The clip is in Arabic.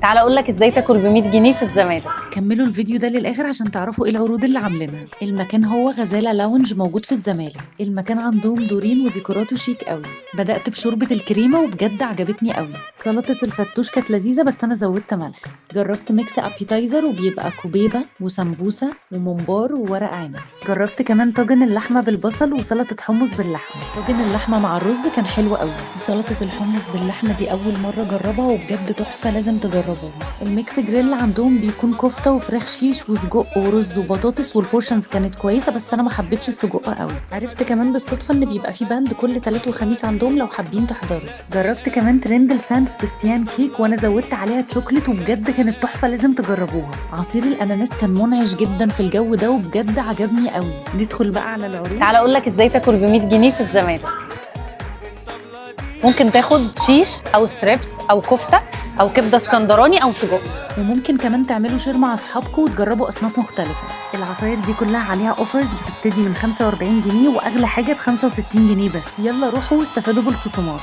تعال اقول لك ازاي تاكل ب 100 جنيه في الزمالك. كملوا الفيديو ده للآخر عشان تعرفوا ايه العروض اللي عاملينها. المكان هو غزالة لاونج موجود في الزمالك. المكان عندهم دورين وديكوراته شيك قوي. بدأت بشوربة الكريمة وبجد عجبتني قوي. سلطة الفتوش كانت لذيذة بس أنا زودت ملح. جربت ميكس أبيتايزر وبيبقى كوبيبة وسمبوسة وممبار وورق عنب. جربت كمان طاجن اللحمة بالبصل وسلطة حمص باللحمة. طاجن اللحمة مع الرز كان حلو قوي، وسلطة الحمص باللحمة دي أول مرة أجربها وبجد تحفة، لازم تجربوها. الميكس جريل عندهم بيكون كفتة وفراخ شيش وسجق ورز وبطاطس، والبورشنز كانت كويسة بس أنا ما حبيتش السجق قوي. عرفت كمان بالصدفة إن بيبقى في باند كل تلات وخميس عندهم لو حابين تحضروا. جربت كمان ترندل سان سبستيان كيك وأنا زودت عليها تشوكلت وبجد كانت تحفة، لازم تجربوها. عصير الأناناس كان منعش جدا في الجو ده وبجد عجبني قوي. ندخل بقى على العروض. تعال اقول لك ازاي تاكل ب 100 جنيه في الزمالك. ممكن تاخد شيش او ستريبس او كفته او كبده اسكندراني او سجق. وممكن كمان تعملوا شير مع اصحابكم وتجربوا اصناف مختلفه. العصاير دي كلها عليها اوفرز بتبتدي من 45 جنيه واغلى حاجه ب 65 جنيه بس. يلا روحوا واستفادوا بالخصومات.